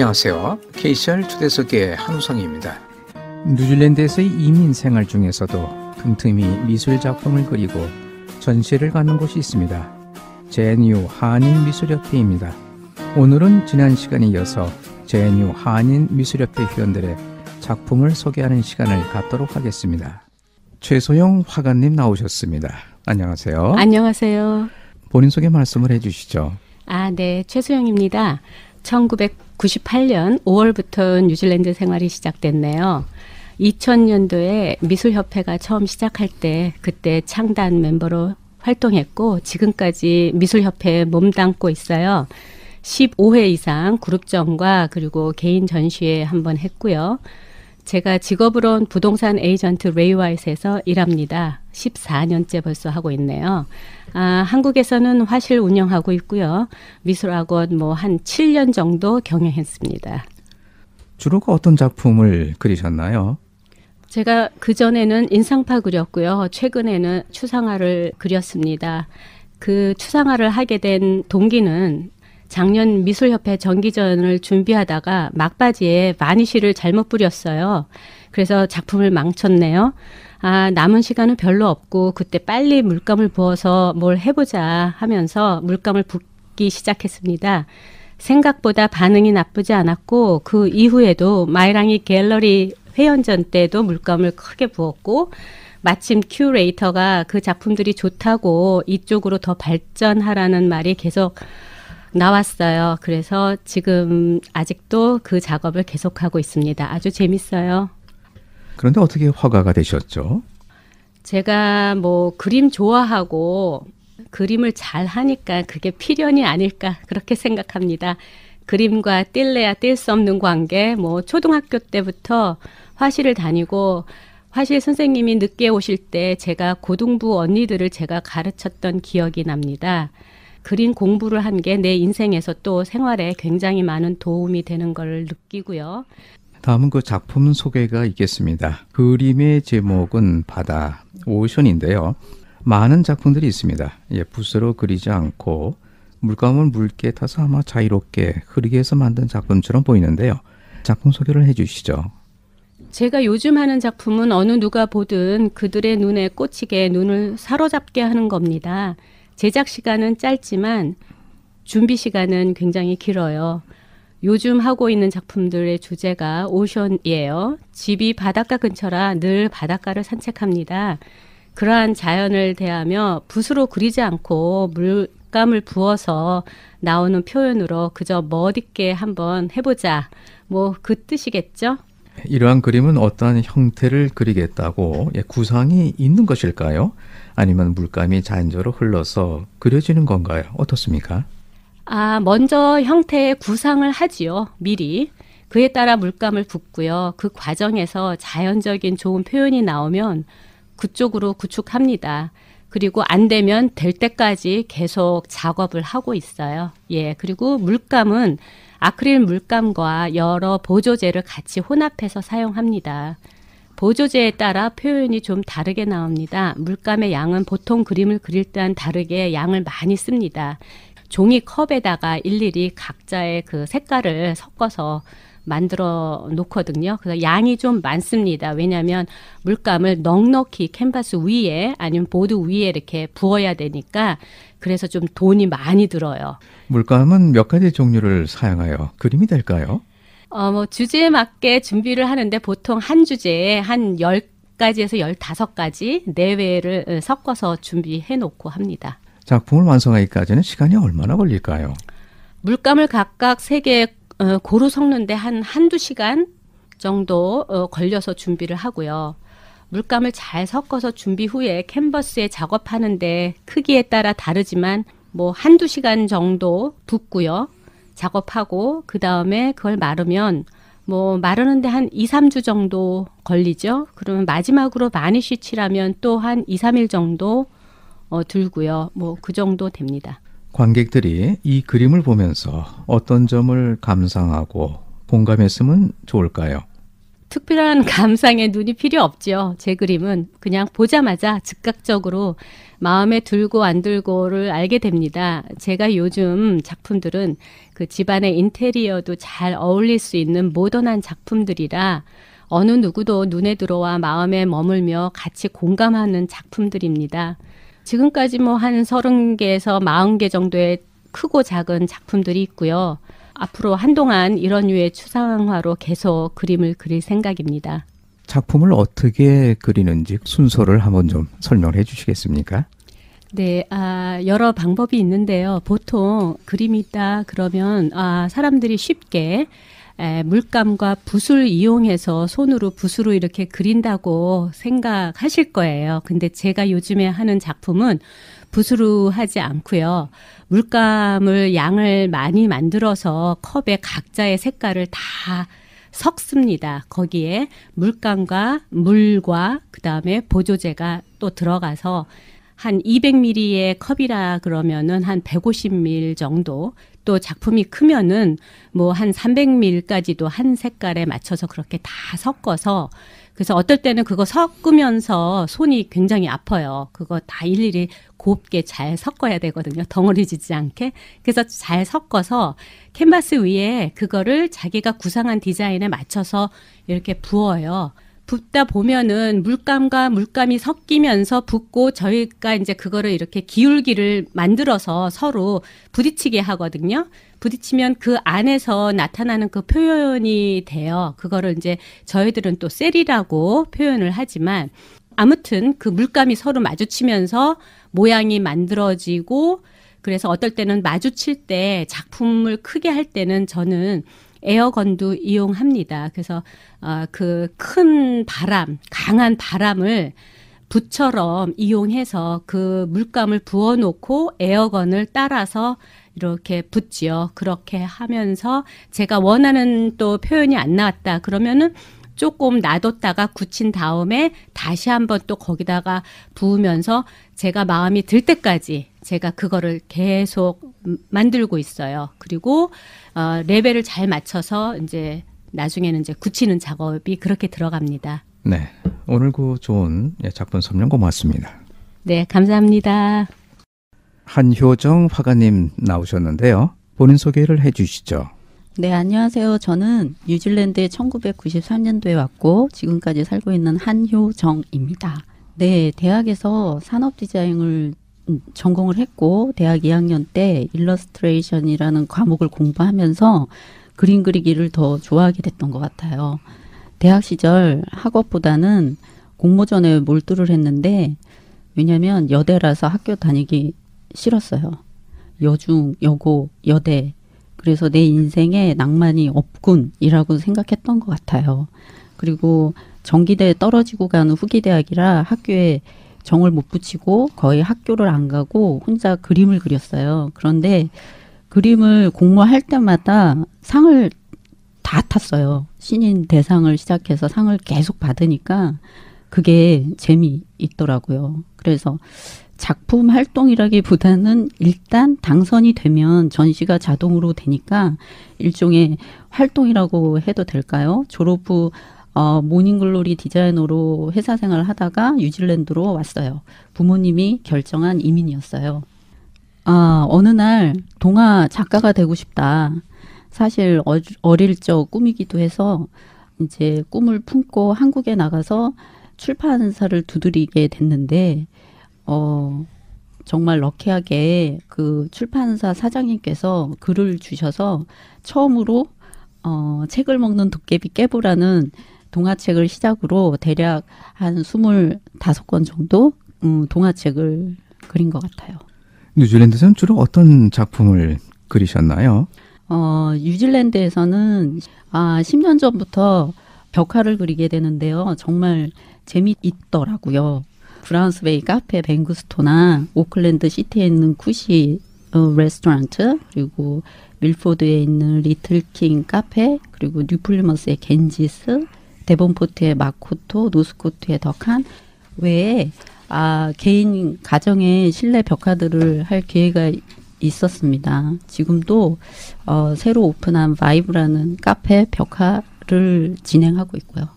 안녕하세요. KCR 초대석의 한우성입니다. 뉴질랜드에서의 이민 생활 중에서도 틈틈이 미술 작품을 그리고 전시를 갖는 곳이 있습니다. JNU 한인미술협회입니다. 오늘은 지난 시간에 이어서 JNU 한인미술협회 회원들의 작품을 소개하는 시간을 갖도록 하겠습니다. 최소영 화가님 나오셨습니다. 안녕하세요. 안녕하세요. 본인 소개 말씀을 해주시죠. 네. 최소영입니다. 1998년 5월부터 뉴질랜드 생활이 시작됐네요. 2000년도에 미술협회가 처음 시작할 때 그때 창단 멤버로 활동했고 지금까지 미술협회에 몸담고 있어요. 15회 이상 그룹전과 그리고 개인 전시회 한번 했고요. 제가 직업으로는 부동산 에이전트 레이와이스에서 일합니다. 14년째 벌써 하고 있네요. 한국에서는 화실 운영하고 있고요. 미술학원 한 7년 정도 경영했습니다. 주로 어떤 작품을 그리셨나요? 제가 그전에는 인상파 그렸고요. 최근에는 추상화를 그렸습니다. 그 추상화를 하게 된 동기는 작년 미술협회 정기전을 준비하다가 막바지에 바니쉬를 잘못 뿌렸어요. 그래서 작품을 망쳤네요. 남은 시간은 별로 없고 그때 빨리 물감을 부어서 뭘 해보자 하면서 물감을 붓기 시작했습니다. 생각보다 반응이 나쁘지 않았고 그 이후에도 마이랑이 갤러리 회원전 때도 물감을 크게 부었고 마침 큐레이터가 그 작품들이 좋다고 이쪽으로 더 발전하라는 말이 계속 나왔어요. 그래서 지금 아직도 그 작업을 계속하고 있습니다. 아주 재밌어요. 그런데 어떻게 화가가 되셨죠? 제가 그림 좋아하고 그림을 잘 하니까 그게 필연이 아닐까 그렇게 생각합니다. 그림과 뗄래야 뗄 수 없는 관계, 초등학교 때부터 화실을 다니고 화실 선생님이 늦게 오실 때 제가 고등부 언니들을 제가 가르쳤던 기억이 납니다. 그림 공부를 한 게 내 인생에서 또 생활에 굉장히 많은 도움이 되는 걸 느끼고요. 다음은 그 작품 소개가 있겠습니다. 그림의 제목은 바다, 오션인데요. 많은 작품들이 있습니다. 붓으로 그리지 않고 물감을 묽게 타서 아마 자유롭게 흐리게 해서 만든 작품처럼 보이는데요. 작품 소개를 해주시죠. 제가 요즘 하는 작품은 어느 누가 보든 그들의 눈에 꽂히게 눈을 사로잡게 하는 겁니다. 제작 시간은 짧지만 준비 시간은 굉장히 길어요. 요즘 하고 있는 작품들의 주제가 오션이에요. 집이 바닷가 근처라 늘 바닷가를 산책합니다. 그러한 자연을 대하며 붓으로 그리지 않고 물감을 부어서 나오는 표현으로 그저 멋있게 한번 해보자. 그 뜻이겠죠? 이러한 그림은 어떠한 형태를 그리겠다고 구상이 있는 것일까요? 아니면 물감이 자연적으로 흘러서 그려지는 건가요? 어떻습니까? 먼저 형태의 구상을 하지요. 미리. 그에 따라 물감을 붓고요. 그 과정에서 자연적인 좋은 표현이 나오면 그쪽으로 구축합니다. 그리고 안 되면 될 때까지 계속 작업을 하고 있어요. 그리고 물감은 아크릴 물감과 여러 보조제를 같이 혼합해서 사용합니다. 보조제에 따라 표현이 좀 다르게 나옵니다. 물감의 양은 보통 그림을 그릴 때와는 다르게 양을 많이 씁니다. 종이 컵에다가 일일이 각자의 그 색깔을 섞어서 만들어 놓거든요. 그래서 양이 좀 많습니다. 왜냐하면 물감을 넉넉히 캔버스 위에 아니면 보드 위에 이렇게 부어야 되니까 그래서 좀 돈이 많이 들어요. 물감은 몇 가지 종류를 사용하여 그림이 될까요? 주제에 맞게 준비를 하는데 보통 한 주제에 한 10가지에서 15가지 내외를 섞어서 준비해 놓고 합니다. 작품을 완성하기까지는 시간이 얼마나 걸릴까요? 물감을 각각 3개 고루 섞는데 한두 시간 정도 걸려서 준비를 하고요. 물감을 잘 섞어서 준비 후에 캔버스에 작업하는데 크기에 따라 다르지만 한두 시간 정도 붓고요. 작업하고 그 다음에 그걸 마르면 마르는데 한 2, 3주 정도 걸리죠. 그러면 마지막으로 바니쉬 칠하면 또 한 2, 3일 정도 들고요. 그 정도 됩니다. 관객들이 이 그림을 보면서 어떤 점을 감상하고 공감했으면 좋을까요? 특별한 감상에 눈이 필요 없죠. 제 그림은 그냥 보자마자 즉각적으로 마음에 들고 안 들고를 알게 됩니다. 제가 요즘 작품들은 그 집안의 인테리어도 잘 어울릴 수 있는 모던한 작품들이라 어느 누구도 눈에 들어와 마음에 머물며 같이 공감하는 작품들입니다. 지금까지 뭐 한 30개에서 40개 정도의 크고 작은 작품들이 있고요. 앞으로 한동안 이런 류의 추상화로 계속 그림을 그릴 생각입니다. 작품을 어떻게 그리는지 순서를 한번 좀 설명을 해 주시겠습니까? 네, 여러 방법이 있는데요. 보통 그림이 있다 그러면 사람들이 쉽게 물감과 붓을 이용해서 손으로 붓으로 이렇게 그린다고 생각하실 거예요. 근데 제가 요즘에 하는 작품은 붓으로 하지 않고요. 물감을 양을 많이 만들어서 컵에 각자의 색깔을 다 섞습니다. 거기에 물감과 물과 그다음에 보조제가 또 들어가서 한 200ml의 컵이라 그러면은 한 150ml 정도, 또 작품이 크면은 뭐 한 300ml까지도 한 색깔에 맞춰서 그렇게 다 섞어서, 그래서 어떨 때는 그거 섞으면서 손이 굉장히 아파요. 그거 다 일일이 곱게 잘 섞어야 되거든요. 덩어리지지 않게. 그래서 잘 섞어서 캔버스 위에 그거를 자기가 구상한 디자인에 맞춰서 이렇게 부어요. 붓다 보면은 물감과 물감이 섞이면서 붓고, 저희가 이제 그거를 이렇게 기울기를 만들어서 서로 부딪히게 하거든요. 부딪히면 그 안에서 나타나는 그 표현이 돼요. 그거를 이제 저희들은 또 셀이라고 표현을 하지만, 아무튼 그 물감이 서로 마주치면서 모양이 만들어지고, 그래서 어떨 때는 마주칠 때 작품을 크게 할 때는 저는 에어건도 이용합니다. 그래서 그 큰 바람, 강한 바람을 붓처럼 이용해서 그 물감을 부어놓고 에어건을 따라서 이렇게 붓지요. 그렇게 하면서 제가 원하는 또 표현이 안 나왔다 그러면은 조금 놔뒀다가 굳힌 다음에 다시 한번 또 거기다가 부으면서 제가 마음이 들 때까지 제가 그거를 계속 만들고 있어요. 그리고 레벨을 잘 맞춰서 이제 나중에는 이제 굳히는 작업이 그렇게 들어갑니다. 네, 오늘 그 좋은 작품 설명 고맙습니다. 네, 감사합니다. 한효정 화가님 나오셨는데요. 본인 소개를 해 주시죠. 네, 안녕하세요. 저는 뉴질랜드에 1993년도에 왔고 지금까지 살고 있는 한효정입니다. 네, 대학에서 산업 디자인을 전공을 했고 대학 2학년 때 일러스트레이션이라는 과목을 공부하면서 그림 그리기를 더 좋아하게 됐던 것 같아요. 대학 시절 학업보다는 공모전에 몰두를 했는데, 왜냐하면 여대라서 학교 다니기 싫었어요. 여중, 여고, 여대. 그래서 내 인생에 낭만이 없군이라고 생각했던 것 같아요. 그리고 전기대에 떨어지고 가는 후기대학이라 학교에 정을 못 붙이고 거의 학교를 안 가고 혼자 그림을 그렸어요. 그런데 그림을 공모할 때마다 상을 다 탔어요. 신인 대상을 시작해서 상을 계속 받으니까 그게 재미있더라고요. 그래서 작품 활동이라기보다는 일단 당선이 되면 전시가 자동으로 되니까 일종의 활동이라고 해도 될까요? 졸업 후 모닝글로리 디자이너로 회사 생활을 하다가 뉴질랜드로 왔어요. 부모님이 결정한 이민이었어요. 어느 날 동화 작가가 되고 싶다. 사실 어릴 적 꿈이기도 해서 이제 꿈을 품고 한국에 나가서 출판사를 두드리게 됐는데 정말 럭키하게 그 출판사 사장님께서 글을 주셔서 처음으로 책을 먹는 도깨비 깨부라는 동화책을 시작으로 대략 한 25권 정도 동화책을 그린 것 같아요. 뉴질랜드에서는 주로 어떤 작품을 그리셨나요? 뉴질랜드에서는 10년 전부터 벽화를 그리게 되는데요. 정말 재미있더라고요. 브라운스베이 카페 뱅구스토나 오클랜드 시티에 있는 쿠시 레스토랑트, 그리고 밀포드에 있는 리틀킹 카페, 그리고 뉴플리머스의 겐지스, 데본포트의 마코토, 노스코트의 덕한 외에 개인 가정의 실내 벽화들을 할 기회가 있었습니다. 지금도 새로 오픈한 바이브라는 카페 벽화를 진행하고 있고요.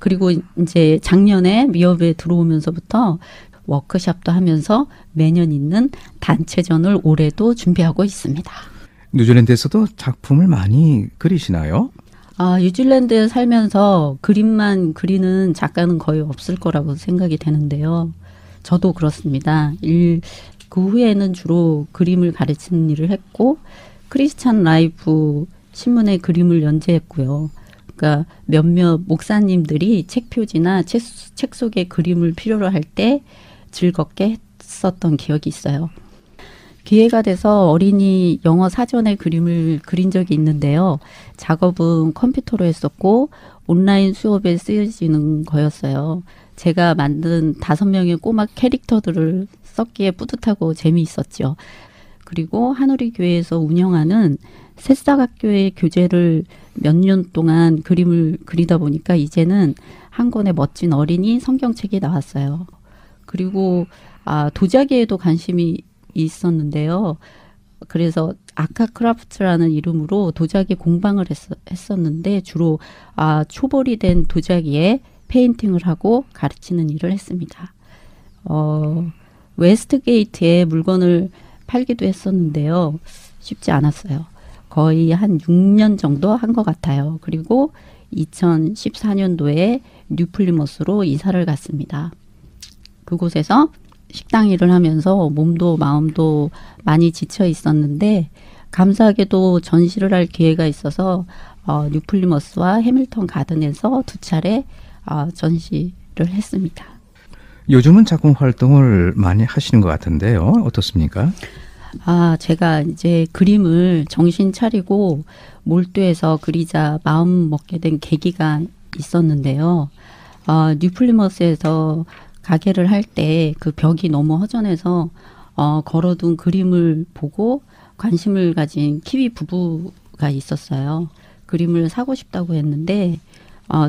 그리고 이제 작년에 미업에 들어오면서부터 워크숍도 하면서 매년 있는 단체전을 올해도 준비하고 있습니다. 뉴질랜드에서도 작품을 많이 그리시나요? 뉴질랜드에 살면서 그림만 그리는 작가는 거의 없을 거라고 생각이 되는데요. 저도 그렇습니다. 그 후에는 주로 그림을 가르치는 일을 했고 크리스찬 라이프 신문에 그림을 연재했고요. 그러니까 몇몇 목사님들이 책 표지나 책 속에 그림을 필요로 할 때 즐겁게 했었던 기억이 있어요. 기회가 돼서 어린이 영어 사전에 그림을 그린 적이 있는데요. 작업은 컴퓨터로 했었고 온라인 수업에 쓰여지는 거였어요. 제가 만든 5명의 꼬마 캐릭터들을 썼기에 뿌듯하고 재미있었죠. 그리고 한우리 교회에서 운영하는 새싹학교의 교재를 몇 년 동안 그림을 그리다 보니까 이제는 한 권의 멋진 어린이 성경책이 나왔어요. 그리고 도자기에도 관심이 있었는데요. 그래서 아카크라프트라는 이름으로 도자기 공방을 했었는데 주로 초벌이 된 도자기에 페인팅을 하고 가르치는 일을 했습니다. 웨스트게이트에 물건을 팔기도 했었는데요. 쉽지 않았어요. 거의 한 6년 정도 한 것 같아요. 그리고 2014년도에 뉴플리머스로 이사를 갔습니다. 그곳에서 식당 일을 하면서 몸도 마음도 많이 지쳐 있었는데 감사하게도 전시를 할 기회가 있어서 뉴플리머스와 해밀턴 가든에서 2차례 전시를 했습니다. 요즘은 작품 활동을 많이 하시는 것 같은데요. 어떻습니까? 제가 이제 그림을 정신 차리고 몰두해서 그리자 마음 먹게 된 계기가 있었는데요. 뉴플리머스에서 가게를 할 때 그 벽이 너무 허전해서 걸어둔 그림을 보고 관심을 가진 키위 부부가 있었어요. 그림을 사고 싶다고 했는데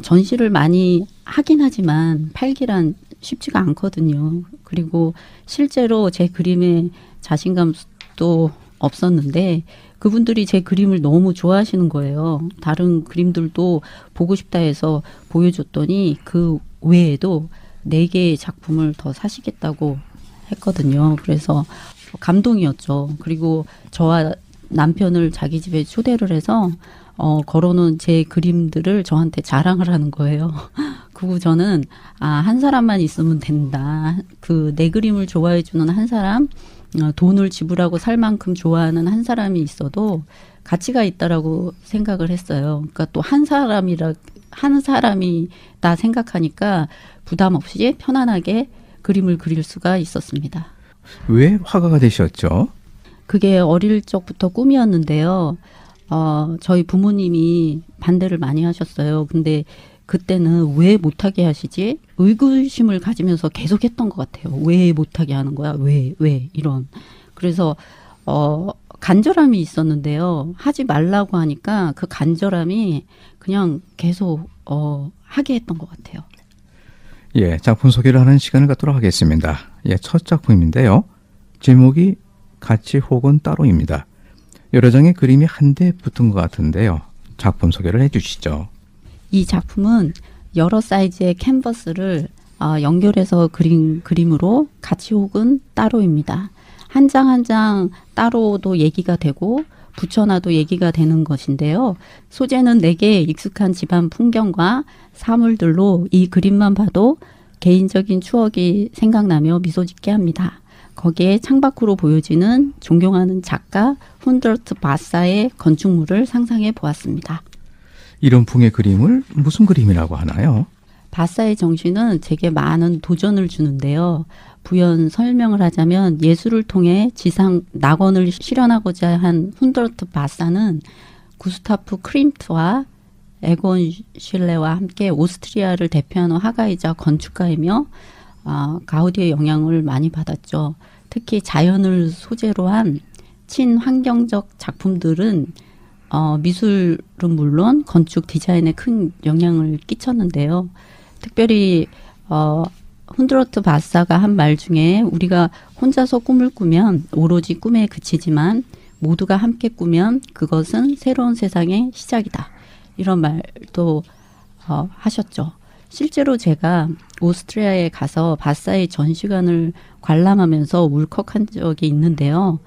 전시를 많이 하긴 하지만 팔기란 쉽지가 않거든요. 그리고 실제로 제 그림에 자신감도 없었는데 그분들이 제 그림을 너무 좋아하시는 거예요. 다른 그림들도 보고 싶다 해서 보여줬더니 그 외에도 4개의 작품을 더 사시겠다고 했거든요. 그래서 감동이었죠. 그리고 저와 남편을 자기 집에 초대를 해서 걸어놓은 제 그림들을 저한테 자랑을 하는 거예요. 그리고 저는 한 사람만 있으면 된다. 내 그림을 좋아해주는 한 사람, 돈을 지불하고 살 만큼 좋아하는 한 사람이 있어도 가치가 있다라고 생각을 했어요. 그러니까 또 한 사람이다 생각하니까 부담 없이 편안하게 그림을 그릴 수가 있었습니다. 왜 화가가 되셨죠? 그게 어릴 적부터 꿈이었는데요. 저희 부모님이 반대를 많이 하셨어요. 근데 그때는 왜 못하게 하시지? 의구심을 가지면서 계속 했던 것 같아요. 왜 못하게 하는 거야? 왜? 이런. 그래서 간절함이 있었는데요. 하지 말라고 하니까 그 간절함이 그냥 계속 하게 했던 것 같아요. 예, 작품 소개를 하는 시간을 갖도록 하겠습니다. 예, 첫 작품인데요. 제목이 같이 혹은 따로입니다. 여러 장의 그림이 한데 붙은 것 같은데요. 작품 소개를 해주시죠. 이 작품은 여러 사이즈의 캔버스를 연결해서 그린 그림으로 같이 혹은 따로입니다. 한 장 한 장 따로도 얘기가 되고 붙여놔도 얘기가 되는 것인데요. 소재는 내게 익숙한 집안 풍경과 사물들로 이 그림만 봐도 개인적인 추억이 생각나며 미소 짓게 합니다. 거기에 창밖으로 보여지는 존경하는 작가 훈더트 바사의 건축물을 상상해 보았습니다. 이런 풍의 그림을 무슨 그림이라고 하나요? 바사의 정신은 제게 많은 도전을 주는데요. 부연 설명을 하자면 예술을 통해 지상 낙원을 실현하고자 한 훈더트 바사는 구스타프 크림트와 에곤 슐레와 함께 오스트리아를 대표하는 화가이자 건축가이며 가우디의 영향을 많이 받았죠. 특히 자연을 소재로 한 친환경적 작품들은 미술은 물론 건축 디자인에 큰 영향을 끼쳤는데요. 특별히 훈드러트 바사가 한 말 중에 우리가 혼자서 꿈을 꾸면 오로지 꿈에 그치지만 모두가 함께 꾸면 그것은 새로운 세상의 시작이다. 이런 말도 하셨죠. 실제로 제가 오스트리아에 가서 바사의 전시관을 관람하면서 울컥한 적이 있는데요.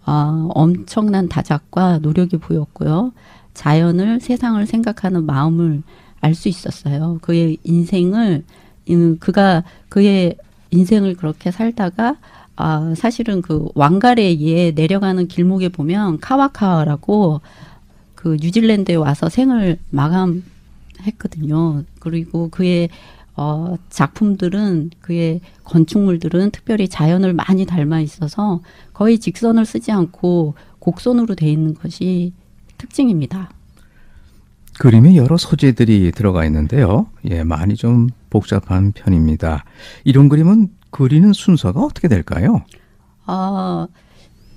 엄청난 다작과 노력이 보였고요. 자연을, 세상을 생각하는 마음을 알 수 있었어요. 그의 인생을 그렇게 살다가 사실은 그 왕가레에 내려가는 길목에 보면 카와카라고 그 뉴질랜드에 와서 생을 마감했거든요. 그리고 그의 작품들은, 그의 건축물들은 특별히 자연을 많이 닮아 있어서 거의 직선을 쓰지 않고 곡선으로 돼 있는 것이 특징입니다. 그림에 여러 소재들이 들어가 있는데요. 예, 많이 좀 복잡한 편입니다. 이런 그림은 그리는 순서가 어떻게 될까요?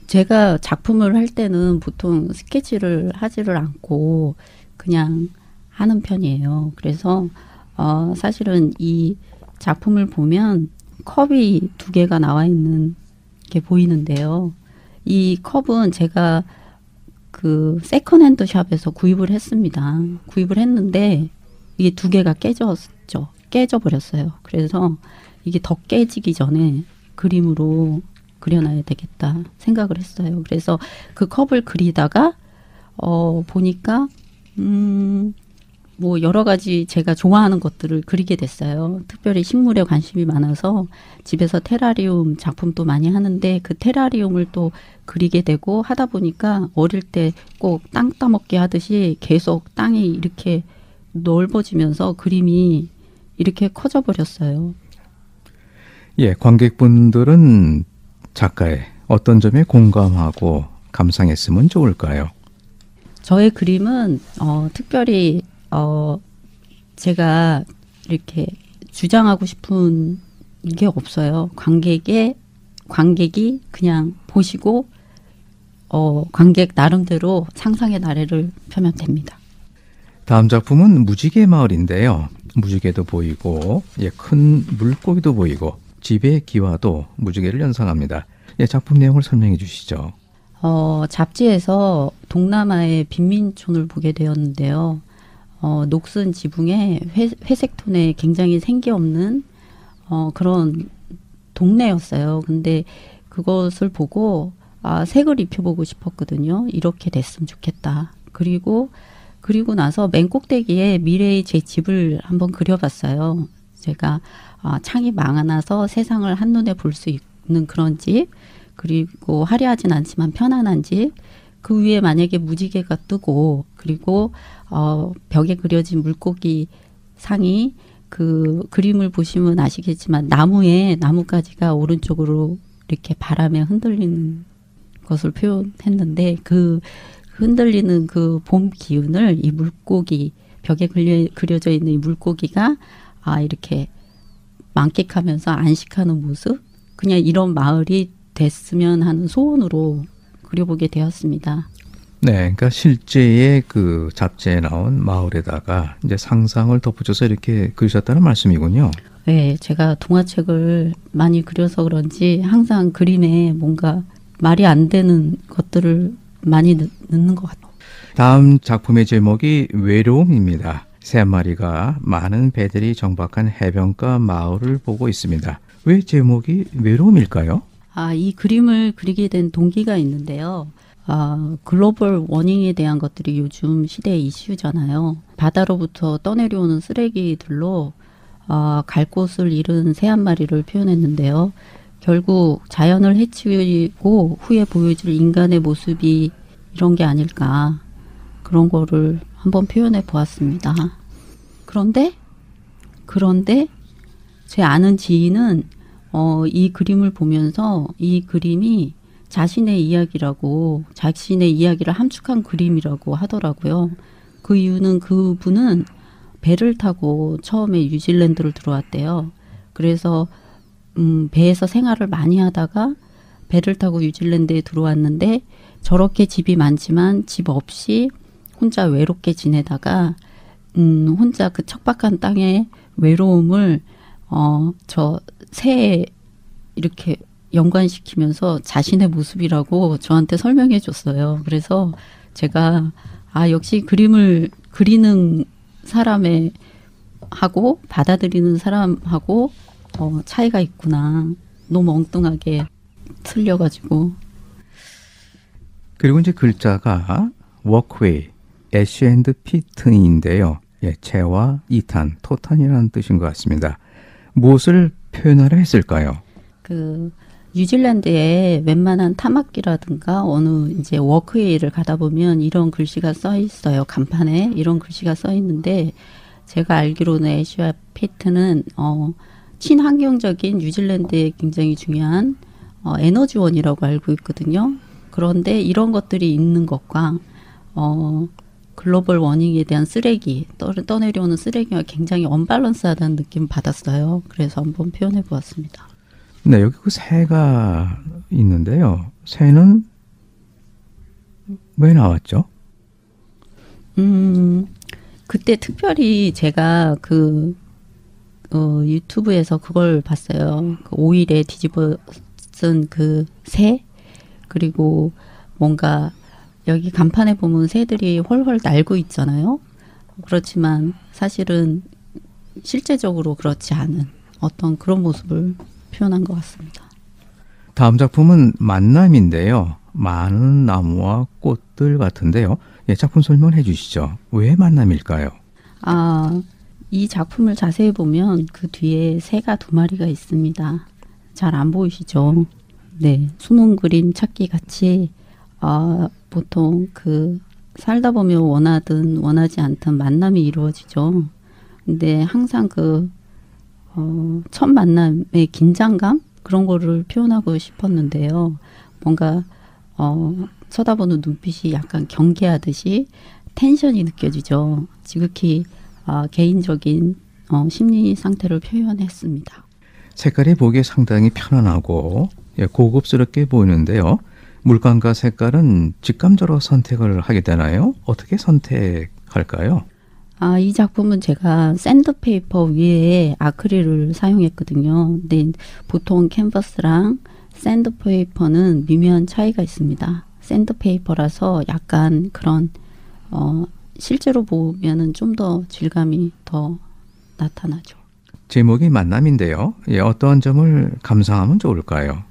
제가 작품을 할 때는 보통 스케치를 하지를 않고 그냥 하는 편이에요. 그래서 사실은 이 작품을 보면 컵이 2개가 나와 있는 게 보이는데요. 이 컵은 제가 그 세컨핸드 샵에서 구입을 했습니다. 구입을 했는데 이게 2개가 깨져버렸어요. 그래서 이게 더 깨지기 전에 그림으로 그려놔야 되겠다 생각을 했어요. 그래서 그 컵을 그리다가 보니까 뭐 여러 가지 제가 좋아하는 것들을 그리게 됐어요. 특별히 식물에 관심이 많아서 집에서 테라리움 작품도 많이 하는데 그 테라리움을 또 그리게 되고 하다 보니까 어릴 때 꼭 땅 따먹기 하듯이 계속 땅이 이렇게 넓어지면서 그림이 이렇게 커져 버렸어요. 예, 관객분들은 작가의 어떤 점에 공감하고 감상했으면 좋을까요? 저의 그림은 특별히 제가 이렇게 주장하고 싶은 게 없어요. 관객이 그냥 보시고 관객 나름대로 상상의 나래를 펴면 됩니다. 다음 작품은 무지개 마을인데요. 무지개도 보이고 큰 물고기도 보이고 집의 기와도 무지개를 연상합니다. 작품 내용을 설명해 주시죠. 잡지에서 동남아의 빈민촌을 보게 되었는데요. 녹슨 지붕에 회색 톤의 굉장히 생기 없는 그런 동네였어요. 근데 그것을 보고 색을 입혀보고 싶었거든요. 이렇게 됐으면 좋겠다. 그리고 나서 맨 꼭대기에 미래의 제 집을 한번 그려봤어요. 제가 창이 많아서 세상을 한눈에 볼 수 있는 그런 집, 그리고 화려하진 않지만 편안한 집, 그 위에 만약에 무지개가 뜨고 그리고 벽에 그려진 물고기 상이 그 그림을 보시면 아시겠지만 나뭇가지가 오른쪽으로 이렇게 바람에 흔들리는 것을 표현했는데 그 흔들리는 그 봄 기운을 이 물고기, 벽에 그려져 있는 이 물고기가 이렇게 만끽하면서 안식하는 모습, 그냥 이런 마을이 됐으면 하는 소원으로 그려보게 되었습니다. 네, 그러니까 실제의 그 잡지에 나온 마을에다가 이제 상상을 덧붙여서 이렇게 그리셨다는 말씀이군요. 네, 제가 동화책을 많이 그려서 그런지 항상 그림에 뭔가 말이 안 되는 것들을 많이 넣는 것 같아요. 다음 작품의 제목이 외로움입니다. 3마리가 많은 배들이 정박한 해변가 마을을 보고 있습니다. 왜 제목이 외로움일까요? 이 그림을 그리게 된 동기가 있는데요. 글로벌 워밍에 대한 것들이 요즘 시대의 이슈잖아요. 바다로부터 떠내려오는 쓰레기들로 갈 곳을 잃은 새 한 마리를 표현했는데요. 결국 자연을 해치고 후에 보여줄 인간의 모습이 이런 게 아닐까, 그런 거를 한번 표현해 보았습니다. 그런데 제 아는 지인은 이 그림을 보면서 이 그림이 자신의 이야기를 함축한 그림이라고 하더라고요. 그 이유는 그분은 배를 타고 처음에 뉴질랜드를 들어왔대요. 그래서 배에서 생활을 많이 하다가 배를 타고 뉴질랜드에 들어왔는데 저렇게 집이 많지만 집 없이 혼자 외롭게 지내다가 혼자 그 척박한 땅의 외로움을 저 새에 이렇게 연관시키면서 자신의 모습이라고 저한테 설명해 줬어요. 그래서 제가 역시 그림을 그리는 사람의 하고 받아들이는 사람하고 차이가 있구나. 너무 엉뚱하게 틀려가지고. 그리고 이제 글자가 워크웨이, 애쉬 앤드 피트인데요. 예, 체와 이탄, 토탄이라는 뜻인 것 같습니다. 무엇을 표현하려 했을까요? 그 뉴질랜드에 웬만한 타막기라든가 어느 이제 워크웨이를 가다 보면 이런 글씨가 써 있어요. 간판에 이런 글씨가 써 있는데 제가 알기로는 애쉬와 피트는 친환경적인 뉴질랜드에 굉장히 중요한 에너지원이라고 알고 있거든요. 그런데 이런 것들이 있는 것과 글로벌 워밍에 대한 쓰레기, 떠내려오는 쓰레기가 굉장히 언밸런스하다는 느낌을 받았어요. 그래서 한번 표현해 보았습니다. 네, 여기 그 새가 있는데요. 새는 왜 나왔죠? 그때 특별히 제가 유튜브에서 그걸 봤어요. 그 오일에 뒤집어 쓴 그 새, 그리고 뭔가 여기 간판에 보면 새들이 훨훨 날고 있잖아요. 그렇지만 사실은 실제적으로 그렇지 않은 어떤 그런 모습을 표현한 것 같습니다. 다음 작품은 만남인데요. 많은 나무와 꽃들 같은데요. 예, 작품 설명해 주시죠. 왜 만남일까요? 이 작품을 자세히 보면 그 뒤에 새가 2마리가 있습니다. 잘 안 보이시죠? 네, 숨은 그림 찾기 같이 보통 그 살다 보면 원하든 원하지 않든 만남이 이루어지죠. 근데 항상 첫 만남의 긴장감? 그런 거를 표현하고 싶었는데요. 뭔가 쳐다보는 눈빛이 약간 경계하듯이 텐션이 느껴지죠. 지극히 개인적인 심리 상태를 표현했습니다. 색깔이 보기에 상당히 편안하고 고급스럽게 보이는데요. 물감과 색깔은 직감적으로 선택을 하게 되나요? 어떻게 선택할까요? 이 작품은 제가 샌드페이퍼 위에 아크릴을 사용했거든요. 근데 보통 캔버스랑 샌드페이퍼는 미묘한 차이가 있습니다. 샌드페이퍼라서 약간 그런 실제로 보면은 좀 더 질감이 더 나타나죠. 제목이 만남인데요. 예, 어떠한 점을 감상하면 좋을까요?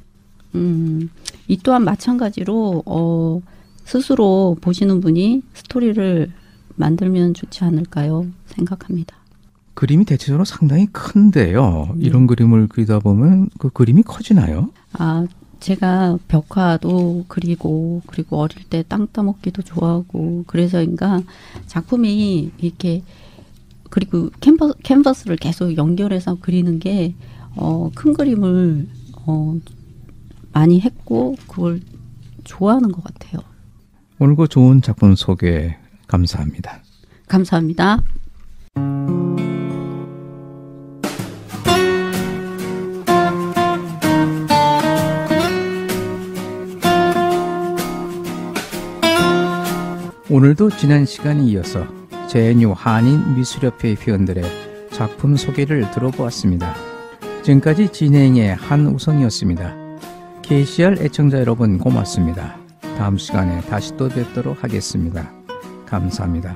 이 또한 마찬가지로 스스로 보시는 분이 스토리를 만들면 좋지 않을까요? 생각합니다. 그림이 대체적으로 상당히 큰데요. 이런 그림을 그리다 보면 그 그림이 커지나요? 제가 벽화도 그리고 어릴 때 땅 따먹기도 좋아하고 그래서인가 작품이 이렇게 그리고 캔버스를 계속 연결해서 그리는 게 큰 그림을 많이 했고 그걸 좋아하는 것 같아요. 오늘 그 좋은 작품 소개 감사합니다. 감사합니다. 오늘도 지난 시간에 이어서 제뉴 한인 미술협회 회원들의 작품 소개를 들어보았습니다. 지금까지 진행의 한우성이었습니다. KCR 애청자 여러분 고맙습니다. 다음 시간에 다시 또 뵙도록 하겠습니다. 감사합니다.